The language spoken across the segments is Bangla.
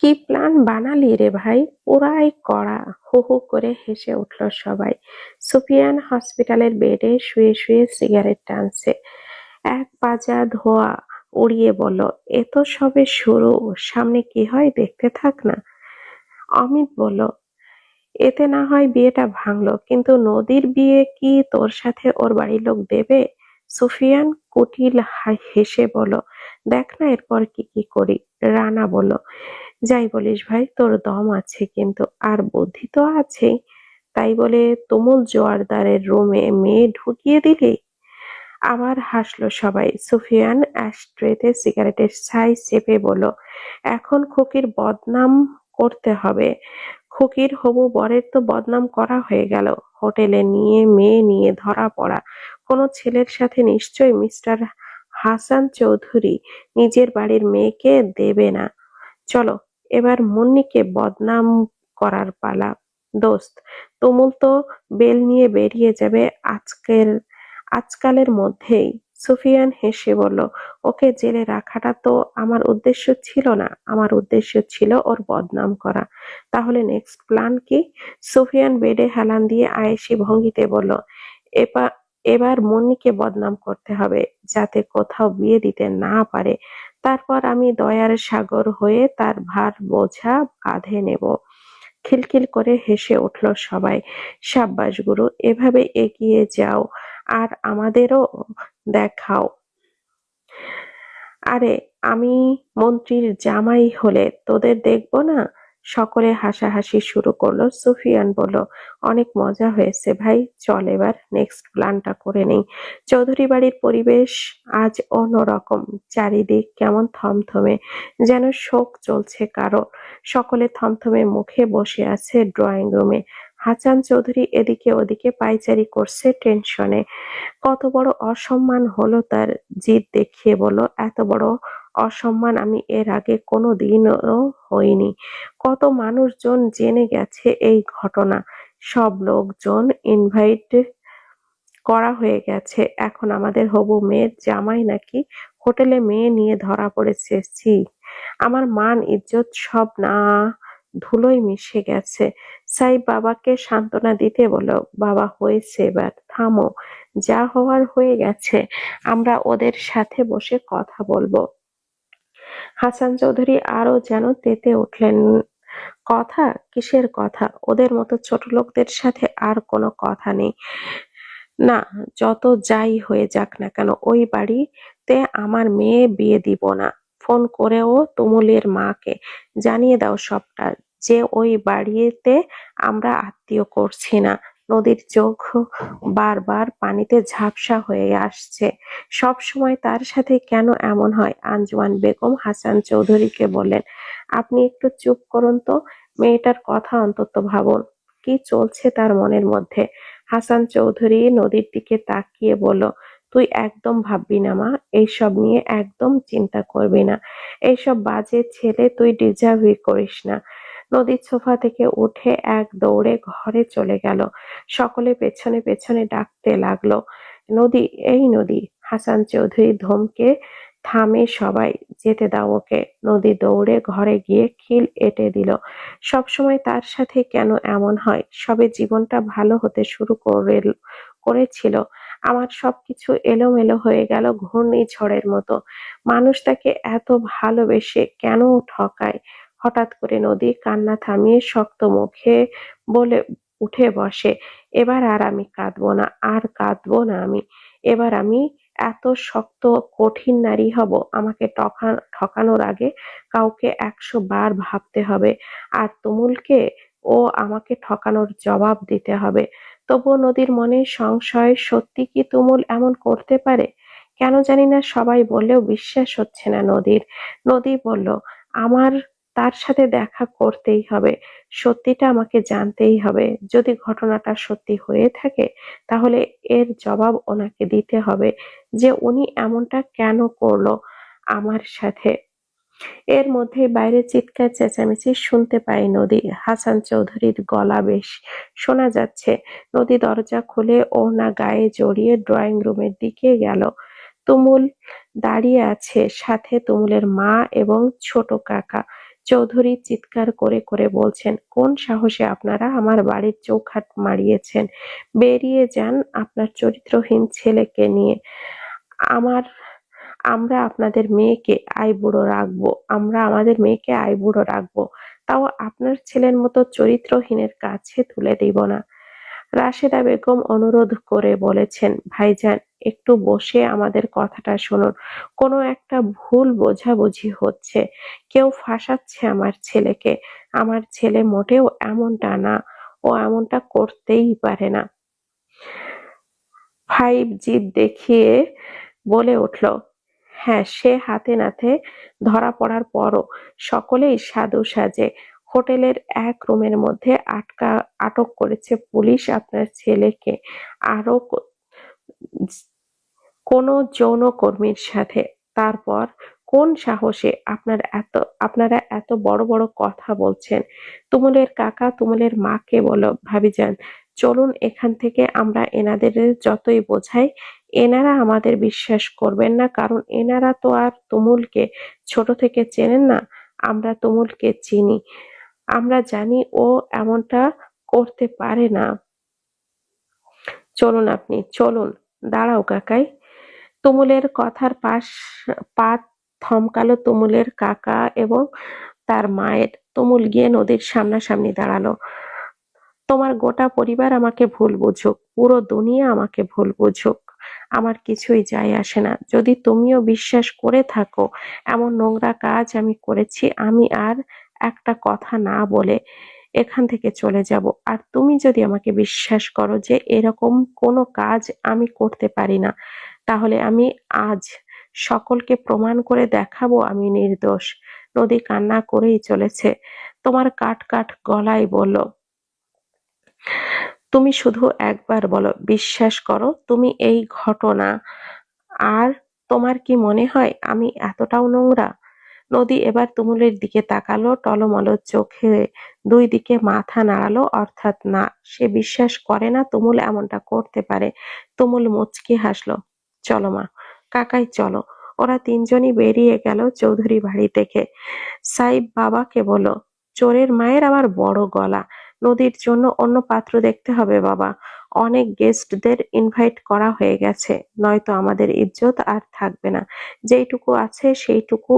কি প্ল্যান বানালি রে ভাই, পুরাই কড়া। হু হু করে হেসে উঠল সবাই। সুফিয়ান হসপিটালের বেডে শুয়ে শুয়ে সিগারেট টানছে। এক পাজা ধোঁয়া উড়িয়ে বলল, এ তো সবে শুরু, সামনে কি হয় দেখতে থাক না। অমিত বলল, এতে না হয় বিয়েটা ভাঙলো, কিন্তু নদীর বিয়ে কি তোর সাথে ওর বাড়ির লোক দেবে? সুফিয়ান কুটিল হেসে বলল, দেখ না এরপর কি কি করি। রানা বলল, যাই বলিস ভাই, তোর দম আছে কিন্তু, আর বুদ্ধি তো আছেই। তাই বলে তুমুল জোয়ারদারের রুমে মেয়ে ঢুকিয়ে দিলি? আবার হাসলো সবাই। সুফিয়ান অ্যাশট্রেতে সিগারেটের ছাই চেপে বলল, এখন খুকির বদনাম করতে হবে। খুকির হবু বরের তো বদনাম করা হয়ে গেল, হোটেলে নিয়ে মেয়ে নিয়ে ধরা পড়া। কোনো ছেলের সাথে নিশ্চয়ই মিস্টার হাসান চৌধুরী নিজের বাড়ির মেয়েকে দেবে না। চলো, এবার মুন্নিকে বদনাম করার পালা। দোস্ত, তুমুল তো বেল নিয়ে বেরিয়ে যাবে আজকালের মধ্যেই। সুফিয়ান হেসে বলল, ওকে জেলে রাখাটা তো আমার উদ্দেশ্য ছিল না, আমার উদ্দেশ্য ছিল ওর বদনাম করা। তাহলে নেক্সট প্ল্যান কি? সুফিয়ান বেডে হেলান দিয়ে আয়েশি ভঙ্গিতে বলল, এবার এবার মুন্নিকে বদনাম করতে হবে, যাতে কোথাও বিয়ে দিতে না পারে। তারপর আমি দয়ার সাগর হয়ে তার ভার বোঝা কাঁধে নেব। খিলখিল করে হেসে উঠল সবাই। সাব্বাস গুরু, এভাবে এগিয়ে যাও আর আমাদেরও দেখাও। আরে, আমি মন্ত্রীর জামাই হলে তোদের দেখবো না? সকলে হাসাহাসি শুরু করলো। সুফিয়ান বলল, অনেক মজা হয়েছে ভাই, চল এবার নেক্সট প্ল্যানটা করে নেই। চৌধুরী বাড়ির পরিবেশ আজ অন্যরকম। চারিদিক কেমন থমথমে, যেন শোক চলছে কারো। সকলে থমথমে মুখে বসে আছে ড্রয়িং রুমে। হাসান চৌধুরী এদিকে ওদিকে পায়চারি করছে টেনশনে। কত বড় অসম্মান হলো তার! জিদ দেখিয়ে বলল, এত বড় অসম্মান আমি এর আগে কোনো দিনও হইনি। কত মানুষজন জেনে গেছে এই ঘটনা, সব লোকজন ইনভাইট করা হয়ে গেছে। এখন আমাদের হবু মেয়ের জামাই নাকি হোটেলে মেয়ে নিয়ে ধরা পড়েছে। ছি, আমার মান ইজ্জত সব না ধুলোয় মিশে গেছে। সাই বাবাকে সান্ত্বনা দিতে বলো, বাবা হয়েছে, এবার থামো, যা হওয়ার হয়ে গেছে, আমরা ওদের সাথে বসে কথা বলবো। হাসান চৌধুরী আরো যেন তেতে উঠলেন। কথা? কিসের কথা? ওদের মতো ছোট লোকদের সাথে আর কোনো কথা নেই। না, যত যাই হয়ে যাক না কেন, ওই বাড়িতে আমার মেয়ে বিয়ে দিব না। ফোন করেও তুমুলের মাকে জানিয়ে দাও সবটা, যে ওই বাড়িতে আমরা আত্মীয় করছি না। নদীর চোখ বারবার পানিতে ঝাপসা হয়ে আসছে। সব সময় তার সাথে কেন এমন হয়? আঞ্জুমান বেগম হাসান চৌধুরীকে বললেন, আপনি একটু চুপ করুন তো, মেয়েটার কথা অন্তত ভাবুন, কি চলছে তার মনের মধ্যে। হাসান চৌধুরী নদীর দিকে তাকিয়ে বলল, তুই একদম ভাববি না মা, এইসব নিয়ে একদম চিন্তা করবি না। এইসব বাজে ছেলে তুই ডিজার্ভই করিস না। নদীর সোফা থেকে উঠে এক দৌড়ে ঘরে চলে গেল। সকলে পেছনে পেছনে ডাকতে লাগলো, নদী, এই নদী। হাসান চৌধুরী ধমকে, থামে সবাই, যেতে দাও ওকে। নদী দৌড়ে ঘরে গিয়ে খিল এঁটে দিল। সবসময় তার সাথে কেন এমন হয়? সবে জীবনটা ভালো হতে শুরু করেছিল, আমার সবকিছু এলোমেলো হয়ে গেল ঘূর্ণিঝড়ের মতো। মানুষ তাকে এত ভালোবেসে কেন ঠকায়? হঠাৎ করে নদী কান্না থামিয়ে শক্ত মুখে বলে উঠে বসে, এবার আর আমি কাঁদবো না, আর কাঁদবো না আমি। এবার আমি এত শক্ত কঠিন নারী হব, আমাকে ঠকানোর আগে কাউকে 100 বার ভাবতে হবে। আর তুমুলকে ও আমাকে ঠকানোর জবাব দিতে হবে। তবুও নদীর মনে সংশয়, সত্যি কি তুমুল এমন করতে পারে? কেন জানি না, সবাই বললেও বিশ্বাস হচ্ছে না নদীর। নদী বলল, আমার তার সাথে দেখা করতেই হবে, সত্যিটা আমাকে জানতেই হবে। যদি ঘটনাটা সত্যি হয়ে থাকে, তাহলে এর জবাব ওনাকে দিতে হবে, যে উনি এমনটা কেন করলো আমার সাথে। এর মধ্যেই বাইরে চিৎকার চেঁচামেচি শুনতে পায় নদী। হাসান চৌধুরীর গলা বেশ শোনা যাচ্ছে। নদী দরজা খুলে ওড়না গায়ে জড়িয়ে ড্রয়িং রুমের দিকে গেল। তুমুল দাঁড়িয়ে আছে, সাথে তুমুলের মা এবং ছোট কাকা। চৌধুরী চিৎকার করে করে বলছেন, কোন সাহসে আপনারা আমার বাড়ির চৌখাট মারিয়েছেন? বেরিয়ে যান আপনার চরিত্রহীন ছেলেকে নিয়ে। আমার আমরা আপনাদের মেয়েকে আইবুড়ো রাখবো, আমরা আমাদের মেয়েকে আইবুড়ো রাখবো, তাও আপনার ছেলের মতো চরিত্রহীনের কাছে তুলে দিব না। রাশেদা বেগম অনুরোধ করে বলেছেন, ভাইজান একটু বসে আমাদের কথাটা শুনুন। কোনো একটা ভুল বোঝাবুঝি হচ্ছে, কেউ ফাঁসাচ্ছে আমার ছেলেকে। আমার ছেলে মোটেও এমনটা না, ও এমনটা করতেই পারে না। ফাইভ জিদ দেখিয়ে বলে উঠল, হ্যাঁ, সে হাতে নাতে ধরা পড়ার পরও সকলেই সাধু সাজে। হোটেলের এক রুমের মধ্যে আটক করেছে পুলিশ আপনার ছেলেকে, আরো কোনো যৌনকর্মীর সাথে। তারপর কোন সাহসে আপনারা এত বড় বড় কথা বলছেন? তুমুলের কাকা তুমুলের মাকে বলো, ভাবিজান চলুন এখান থেকে। আমরা এনাদের যতই বোঝাই এনারা আমাদের বিশ্বাস করবেন না, কারণ এনারা তো আর তুমুলকে ছোট থেকে চেনেন না। আমরা তুমুলকে চিনি, আমরা জানি ও এমনটা করতে পারে না। চলুন আপনি, চলুন। দাঁড়াও কাকাই। তুমুলের কথার পাত থমকালো তুমুলের কাকা এবং তার মায়ের। তুমুল গিয়ে নদীর সামনাসামনি দাঁড়ালো। তোমার গোটা পরিবার আমাকে ভুল বুঝুক, পুরো দুনিয়া আমাকে ভুল বুঝুক, আমার কিছুই যায় আসে না। যদি তুমিও বিশ্বাস করে থাকো এমন নোংরা কাজ আমি করেছি, আমি আর একটা কথা না বলে এখান থেকে চলে যাব। আর তুমি যদি আমাকে বিশ্বাস করো যে এরকম কোনো কাজ আমি করতে পারি না, তাহলে আমি আজ সকলকে প্রমাণ করে দেখাবো আমি নির্দোষ। নদী কান্না করেই চলেছে। তোমার কাট কাট গলায় বলল, তুমি শুধু একবার বলো, বিশ্বাস করো তুমি এই ঘটনা। আর তোমার কি মনে হয় আমি এতটাও নোংরা? নদী এবার তুমুলের দিকে তাকালো, টলমল চোখে দুই দিকে মাথা নাড়ালো, অর্থাৎ না, সে বিশ্বাস করে না তুমুল এমনটা করতে পারে। তুমুল মুচকি হাসলো। চলো মা, কাকাই চলো। ওরা তিনজনই বেরিয়ে গেল চৌধুরী বাড়ি থেকে। সাইব বাবাকে বলল, চোরের মায়ের আবার বড় গলা, নদীর জন্য অন্য পাত্র দেখতে হবে বাবা। অনেক গেস্টদের ইনভাইট করা হয়ে গেছে, নয়তো আমাদের ইজ্জত আর থাকবে না। যেইটুকু আছে সেইটুকু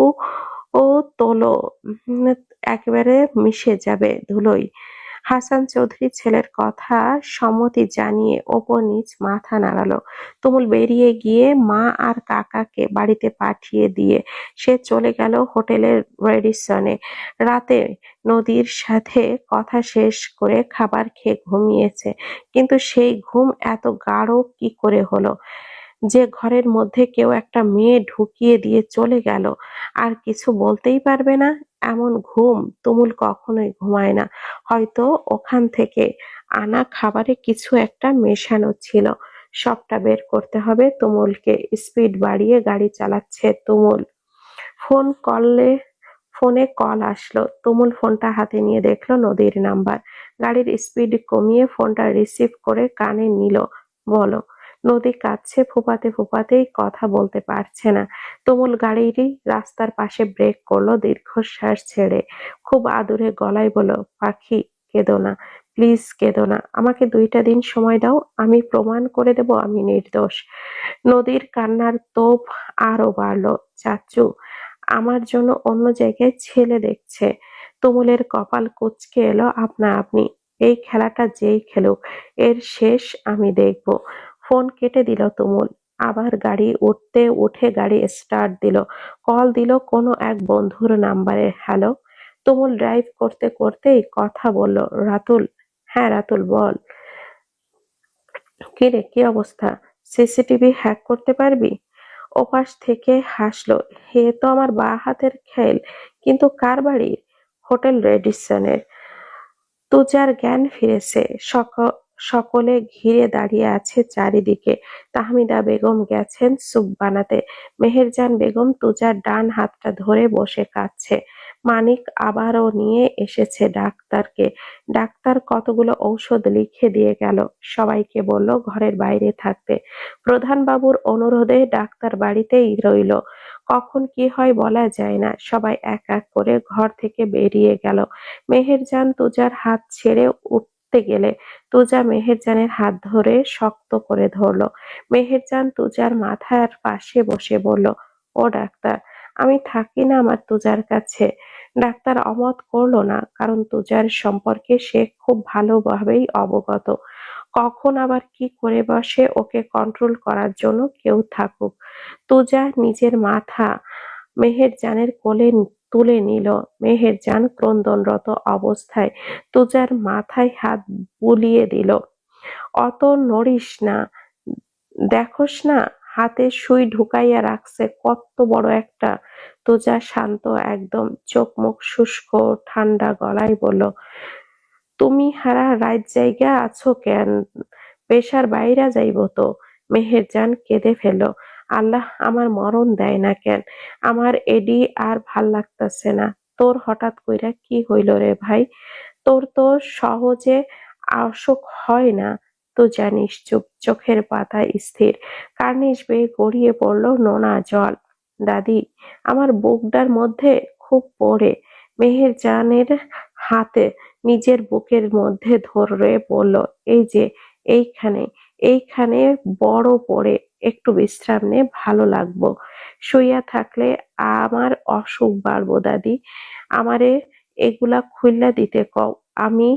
ও তোলো, একেবারে মিশে যাবে ধুলোয়। হাসান চৌধুরী ছেলের কথা সম্মতি জানিয়ে ওপর নিচ মাথা নাড়ালো। তুমুল বেরিয়ে গিয়ে মা আর কাকাকে বাড়িতে পাঠিয়ে দিয়ে সে চলে গেল হোটেলের রেডিসনে। রাতে নদীর সাথে কথা শেষ করে খাবার খেয়ে ঘুমিয়েছে, কিন্তু সেই ঘুম এত গাঢ় কি করে হলো? যে ঘরের মধ্যে কেউ একটা মেয়ে ঢুকিয়ে দিয়ে চলে গেল, আর কিছু বলতেই পারবে না, এমন ঘুম তুমুল কখনোই ঘুমায় না। হয়তো ওখান থেকে আনা খাবারে কিছু একটা মেশানো ছিল। সবটা বের করতে হবে তুমুলকে। স্পিড বাড়িয়ে গাড়ি চালাচ্ছে তুমুল। ফোন করলে ফোনে কল আসলো। তুমুল ফোনটা হাতে নিয়ে দেখলো নদীর নাম্বার। গাড়ির স্পিড কমিয়ে ফোনটা রিসিভ করে কানে নিল। বলো। নদী কাঁদছে, ফুপাতে ফুপাতেই কথা বলতে পারছে না। তুমুল গাড়িরই রাস্তার পাশে ব্রেক করলো দীর্ঘশ্বাস ছেড়ে। খুব আদুরে গলায় বলল, পাখি কেঁদো না, প্লিজ কেঁদো না, আমাকে 2টা দিন সময় দাও, আমি প্রমাণ করে দেব আমি নির্দোষ। নদীর কান্নার তোপ আরো বাড়লো। চাচু আমার জন্য অন্য জায়গায় ছেলে দেখছে। তুমুলের কপাল কুঁচকে এলো আপনা আপনি। এই খেলাটা যেই খেলুক, এর শেষ আমি দেখব। ফোন কেটে দিল তুমুল। আবার গাড়ি উঠে গাড়ি স্টার্ট দিল। কল দিল কোনো এক বন্ধুর নাম্বারে। হ্যালো। তুমুল ড্রাইভ করতে করতেই কথা বলল, রাতুল। হ্যাঁ রাতুল বল। কিরে কি অবস্থা? সিসিটিভি হ্যাক করতে পারবি? ওপাশ থেকে হাসলো, হে তো আমার বাঁ হাতের খেল। কিন্তু কার বাড়ির? হোটেল রেডিসনের। তুজার জ্ঞান ফিরেছে। সকলে ঘিরে দাঁড়িয়ে আছে চারিদিকে। তাহমিদা বেগম গেছেন স্যুপ বানাতে। মেহেরজান বেগম তুজার ডান হাতটা ধরে বসে কাঁদছে। মানিক আবারও নিয়ে এসেছে ডাক্তারকে। ডাক্তার কতগুলো ঔষধ লিখে দিয়ে গেল। সবাইকে বলল ঘরের বাইরে থাকতে। প্রধান বাবুর অনুরোধে ডাক্তার বাড়িতেই রইল। কখন কি হয় বলা যায় না। সবাই এক এক করে ঘর থেকে বেরিয়ে গেল। মেহেরজান তুজার হাত ছেড়ে উঠতে গেলে তুজা মেহেরজানের হাত ধরে শক্ত করে ধরলো। মেহেরজান তুজার মাথার পাশে বসে বলল, ও ডাক্তার, আমি থাকি না আমার তুজার কাছে। ডাক্তার অমত করলো না, কারণ তুজার সম্পর্কে সে খুব ভালোভাবেই অবগত। কখন আবার কি করে বসে ওকে কন্ট্রোল করার জন্য কেউ থাকুক। তুজা নিজের মাথা মেহেরজানের কোলে তুলে নিল। মেহেরজান ক্রন্দনরত অবস্থায় তুজার মাথায় হাত বুলিয়ে দিল। অত নড়িস না, দেখোস না হাতে সুই ঢুকাইয়া রাখছে কত বড় একটা। তুজা শান্ত একদম, চোখ মুখ শুষ্ক, ঠান্ডা গলায় বলল, তুমি হারা রাইত জায়গা আছো কেন? পেশার বাইরা যাইব তো। মেহেরজান কেঁদে ফেলল, আল্লাহ আমার মরণ দেয় না কেন? আমার এডি আর ভাল লাগতাছে না। তোর হঠাৎ কইরা কি হইল রে ভাই? তোর তো সহজে অসুখ হয় না। তো জানিস, চুপ, চোখের পাতা স্থির, কার্নিশ বেয়ে গড়িয়ে পড়ল নোনা জল। দাদি, আমার বুকটার মধ্যে খুব পড়ে। মেহেরজানের হাতে নিজের বুকের মধ্যে ধরে বলল, এই যে এইখানে, এইখানে বড় পড়ে, একটু বিশ্রাম নে, ভালো লাগবো। শুইয়া থাকলে আমার অসুখ বাড়বো দাদি। আমারে এগুলা খুইল্লা দিতে কও, আমি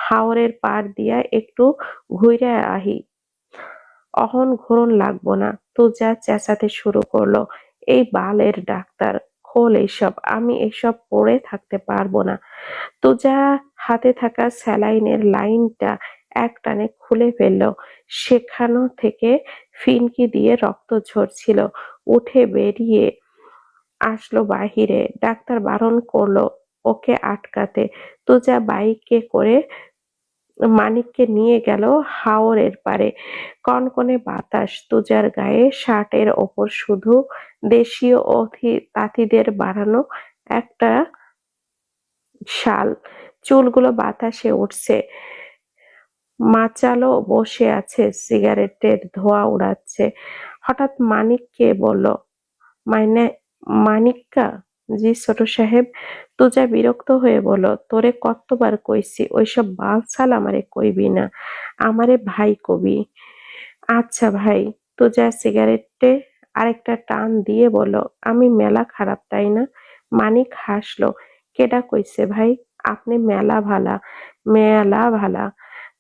হাওরের পাড় দিয়া একটু ঘুইরা আহি। অহন ঘুরন লাগবো না। তুজা চেঁচাতে শুরু করলো, এই বালের ডাক্তার, খোল এইসব, আমি এসব পড়ে থাকতে পারবো না। তুজা হাতে থাকা স্যালাইনের লাইনটা একটানে খুলে ফেলল। সেখানো থেকে ফিনকি দিয়ে রক্ত ঝরছিল। উঠে বেরিয়ে আসলো বাহিরে। ডাক্তার বারণ করলো ওকে আটকাতে। তুজা বাইকে করে মানিককে নিয়ে গেল হাওরের পারে। কনকনে বাতাস তুজার গায়ে, শার্টের ওপর শুধু দেশীয় তাঁতিদের বানানো একটা শাল। চুলগুলো বাতাসে উঠছে। মাচালো বসে আছে, সিগারেটের ধোঁয়া উড়াচ্ছে। হঠাৎ মানিককে বলল, মাইনে মানিক্কা। জি ছোট সাহেব। তুজা বিরক্ত হয়ে বলল, তোরে কতবার কইছি ওইসব বালছাল আমারে কইবি না, আমারে ভাই কবি। আচ্ছা ভাই। তুজা সিগারেটে আরেকটা টান দিয়ে বলল, আমি মেলা খারাপ তাই না? মানিক হাসলো, কেডা কইছে ভাই? আপনি মেলা ভালা, মেলা ভালা।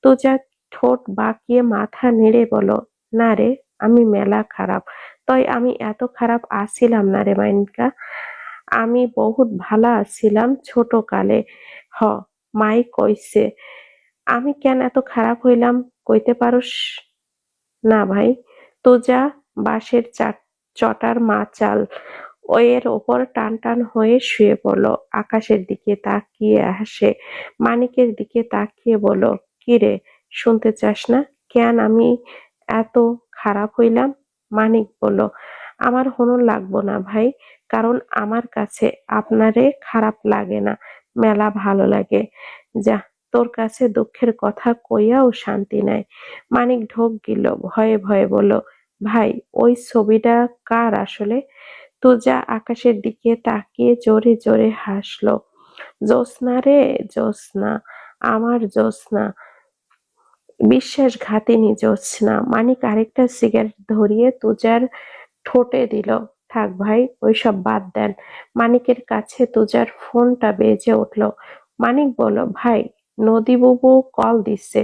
তুজা ঠোঁট বাঁকিয়ে মাথা নেড়ে বলল, না রে, আমি মেলা খারাপ। তয় আমি এত খারাপ আছিলাম না রে মাইনকা। আমি বহুত ভালা আছিলাম ছোট কালে। হ, মাই কইছে। আমি কেন এত খারাপ হইলাম কইতে পারোস? না ভাই। তুজা বাঁশের চটার মাচাল এর ওপর টান টান হয়ে শুয়ে পড়ল। আকাশের দিকে তাকিয়ে হাসে। মানিকের দিকে তাকিয়ে বলল, কিরে, শুনতে চাস না কেন আমি এত খারাপ হইলাম? মানিক বলল, আমার হনুন লাগবো না ভাই, কারণ আমার কাছে আপনারে খারাপ লাগে না, মেলা ভালো লাগে। যা, তোর কাছে দুঃখের কথা কইয়াও শান্তি নাই। মানিক ঢোক গিলল, ভয়ে ভয়ে বলল, ভাই ওই ছবিটা কার আসলে? তুজা আকাশের দিকে তাকিয়ে জোরে জোরে হাসলো, জ্যোৎস্না রে, জ্যোৎস্না, আমার জ্যোৎস্না, বিশ্বাসঘাতিনী জ্যোৎস্না। মানিক আরেকটা সিগারেট ধরিয়ে তুজার ঠোঁটে দিল। থাক ভাই, ওইসব বাদ দেন। মানিকের কাছে তুজার ফোনটা বেজে উঠল। মানিক বলল, ভাই, নদীবাবু কল দিচ্ছে।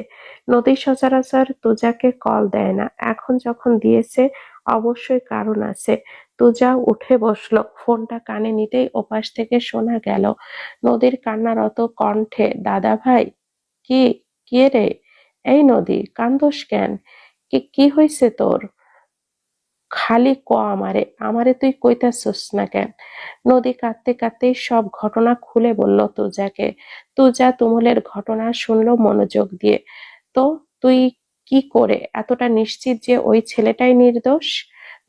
নদী সচরাচর তুজাকে কল দেয় না, এখন যখন দিয়েছে অবশ্যই কারণ আছে। তুজা উঠে বসলো। ফোনটা কানে নিতেই ওপাশ থেকে শোনা গেল নদীর কান্নারত কণ্ঠে, দাদা ভাই। কি? কে রে? এই নদী, কান্দোস কেন? কি হইছে তোর? খালি ক আমারে, আমারে তুই কইতাছস না কেন? নদী কাঁদতে কাঁদতেই সব ঘটনা খুলে বলল তুজাকে। তুজা তুমুলের ঘটনা শুনলো মনোযোগ দিয়ে। তো তুই কি করে এতটা নিশ্চিত যে ওই ছেলেটাই নির্দোষ?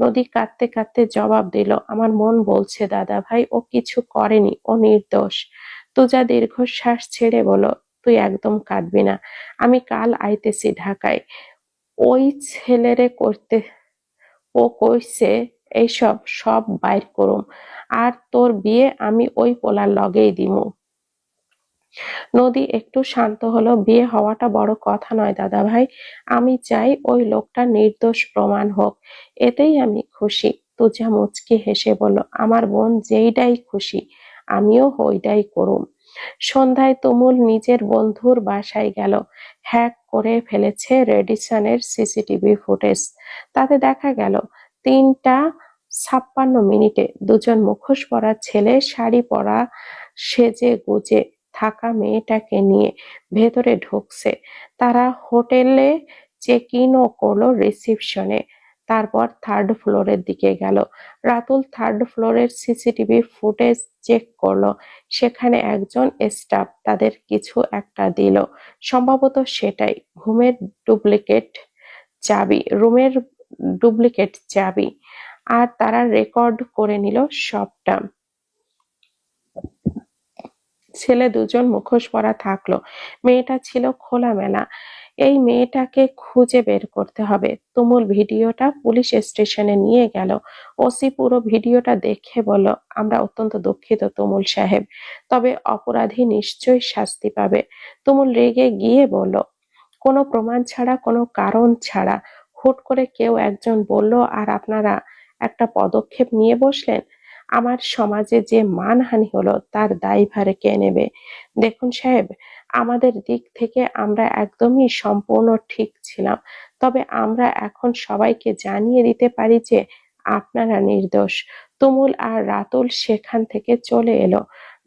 নদী কাঁদতে কাঁদতে জবাব দিল, আমার মন বলছে দাদা ভাই, ও কিছু করেনি, ও নির্দোষ। তুজা দীর্ঘশ্বাস ছেড়ে বলল, তুই একদম কাঁদবি না। আমি কাল আইতেছি ঢাকায়। ওই ছেলেরে করতে ও কইছে এইসব সব বাইর করুম, আর তোর বিয়ে আমি ওই পোলার লগেই দিমু। নদী একটু শান্ত হলো। বিয়ে হওয়াটা বড় কথা নয় দাদা ভাই, আমি চাই ওই লোকটা নির্দোষ প্রমাণ হোক, এতেই আমি খুশি। তুজা মুচকি হেসে বলল, আমার বোন যেইটাই খুশি আমিও ওইটাই করুম। সন্ধ্যায় তুমুল নিজের বন্ধুর বাসায় গেল। হ্যাক করে ফেলেছে রেডিসনের সিসিটিভি ফুটেজ। তাতে দেখা গেল 3টা 56 মিনিটে দুজন মুখোশ পরা ছেলে শাড়ি পরা সেজে গুজে থাকা মেয়েটাকে নিয়ে ভেতরে ঢুকছে। তারা হোটেলে চেক ইনও করলো রিসিপশনে, তারপর 3rd ফ্লোরের দিকে গেল। রাতুল 3rd ফ্লোরের সিসিটিভি ফুটেজ চেক করলো। সেখানে একজন স্টাফ তাদের কিছু একটা দিল, সম্ভবত সেটাই রুমের ডুপ্লিকেট চাবি। আর তারা রেকর্ড করে নিল সবটা। ছেলে দুজন মুখোশ পরা থাকলো, মেয়েটা ছিল খোলামেলা। এই মেয়েটাকে খুঁজে বের করতে হবে। তুমুল ভিডিওটা পুলিশ স্টেশনে নিয়ে গেল। ওসি পুরো ভিডিওটা দেখে বলল, আমরা অত্যন্ত দুঃখিত তুমুল সাহেব, তবে অপরাধী নিশ্চয়ই শাস্তি পাবে। তুমুল রেগে গিয়ে বলল, কোনো প্রমাণ ছাড়া, কোনো কারণ ছাড়া হুট করে কেউ একজন বলল আর আপনারা একটা পদক্ষেপ নিয়ে বসলেন। আমার সমাজে যে মানহানি হলো তার দায়ভার কে নেবে? দেখুন সাহেব, আমাদের দিক থেকে আমরা একদমই সম্পূর্ণ ঠিক ছিলাম, তবে আমরা এখন সবাইকে জানিয়ে দিতে পারি যে আপনারা নির্দোষ। তুমুল আর রাতুল সেখান থেকে চলে এলো।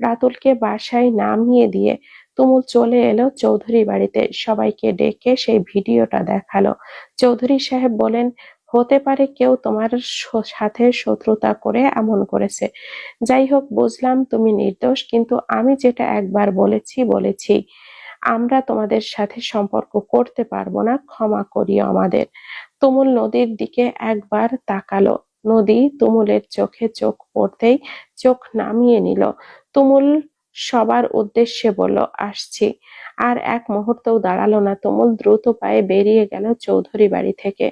রাতুলকে বাসায় নামিয়ে দিয়ে তুমুল চলে এলো চৌধুরী বাড়িতে। সবাইকে ডেকে সেই ভিডিওটা দেখালো। চৌধুরী সাহেব বলেন, হতে পারে কেউ তোমার সাথে শত্রুতা করে এমন করেছে। যাই হোক, বুঝলাম তুমি নির্দোষ, কিন্তু আমি যেটা একবার বলেছি, আমরা তোমাদের সাথে সম্পর্ক করতে পারবো না, ক্ষমা করিও আমাদের। তুমুল নদীর দিকে একবার তাকালো। নদী তুমুলের চোখে চোখ পড়তেই চোখ নামিয়ে নিল। তুমুল সবার উদ্দেশ্যে বলল, আসছি। আর এক মুহূর্তও দাঁড়ালো না। তুমুল দ্রুত পায়ে বেরিয়ে গেল চৌধুরী বাড়ি থেকে।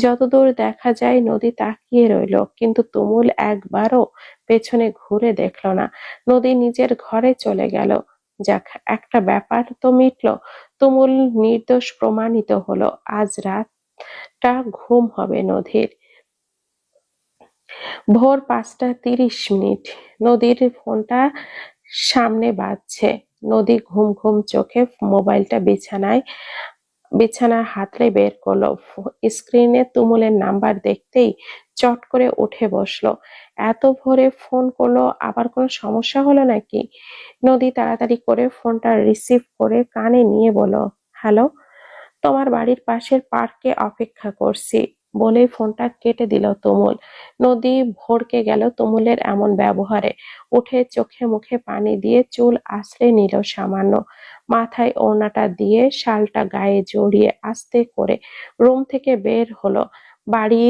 যতদূর দেখা যায় নদী তাকিয়ে রইল, কিন্তু তুমুল একবারও পেছনে ঘুরে দেখল না। নদী নিজের ঘরে চলে গেল। যাক, একটা ব্যাপার তো মিটলো। তুমুল নির্দোষ প্রমাণিত হলো। আজ রাতটা ঘুম হবে নদীর। ভোর 5টা 30 মিনিট। নদীর ফোনটা সামনে বাজছে। নদী ঘুম ঘুম চোখে মোবাইলটা বিছানা হাতড়ে বের করলো। স্ক্রিনে তুমুলের নাম্বার দেখতেই চট করে উঠে বসলো। এত ভোরে ফোন করলো, আবার কোনো সমস্যা হলো নাকি? নদী তাড়াতাড়ি করে ফোনটা রিসিভ করে কানে নিয়ে বলল, হ্যালো, তোমার বাড়ির পাশের পার্কে অপেক্ষা করছি, বলেই ফোনটা কেটে দিল তুমুল। নদী ভড়কে গেল তুমুলের এমন ব্যবহারে। উঠে চোখে মুখে পানি দিয়ে চুল আঁচড়ে নিল সামান্য। মাথায় ওড়নাটা দিয়ে শালটা গায়ে জড়িয়ে আস্তে করে রুম থেকে বের হলো। বাড়ি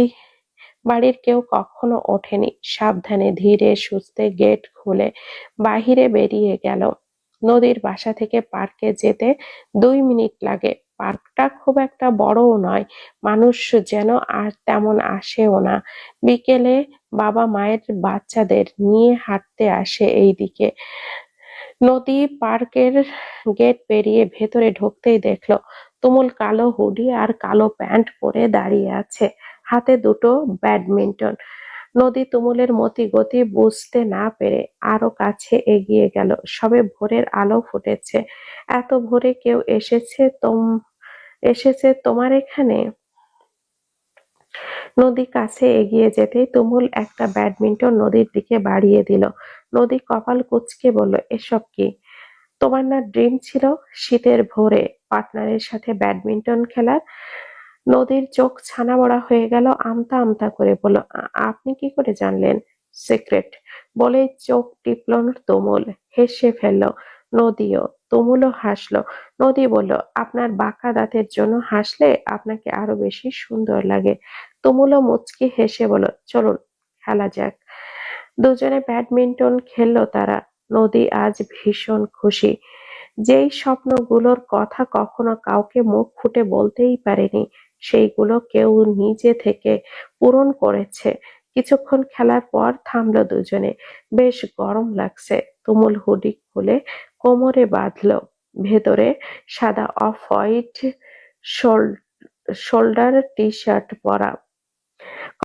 বাড়ির কেউ কখনো ওঠেনি। সাবধানে ধীরে সুস্থে গেট খুলে বাহিরে বেরিয়ে গেল। নদীর বাসা থেকে পার্কে যেতে 2 মিনিট লাগে। পার্কটা খুব একটা বড়ও নয়, মানুষ যেন আর তেমন আসেও না। বিকেলে বাবা মায়ের বাচ্চাদের নিয়ে হাঁটতে আসে এই দিকে। নদী পার্কের গেট পেরিয়ে ভেতরে ঢুকতেই দেখলো তুমুল কালো হুডি আর কালো প্যান্ট পরে দাঁড়িয়ে আছে, হাতে দুটো ব্যাডমিন্টন। নদী তুমুলের মতি গতি বুঝতে না পেরে আরো কাছে এগিয়ে গেল। সবে ভোরের আলো ফুটেছে। এত ভোরে কেউ এসেছে তোমার এখানে? নদী কাছে এগিয়ে যেতেই তুমুল একটা ব্যাডমিন্টন নদীর দিকে বাড়িয়ে দিল। নদী কপাল কুঁচকে বলল, এসব কি? তোমার না ড্রিম ছিল শীতের ভোরে পার্টনারের সাথে ব্যাডমিন্টন খেলার? নদীর চোখ ছানা বড়া হয়ে গেল। আমতা আমতা করে বলল, আপনি কি করে জানলেন? সিক্রেট। বলেই চোখ টিপল তুমুল। হেসে ফেলল নদীও। তুমুলও হাসলো। নদী বলল, আপনার বাঁকা দাঁতের জন্য হাসলে আপনাকে আরো বেশি সুন্দর লাগে। তুমুলও মুচকি হেসে বলল, চলুন খেলা যাক। দুজনে ব্যাডমিন্টন খেললো তারা। নদী আজ ভীষণ খুশি। যেই স্বপ্নগুলোর কথা কখনো কাউকে মুখ ফুটে বলতেই পারেনি, সেইগুলো কেউ নিজে থেকে পূরণ করেছে। কিছুক্ষণ খেলার পর থামলো দুজনে। বেশ গরম লাগছে। তুমুল হুডি খুলে কোমরে বাঁধলো। ভেতরে সাদা off white shoulder T shirt পরা।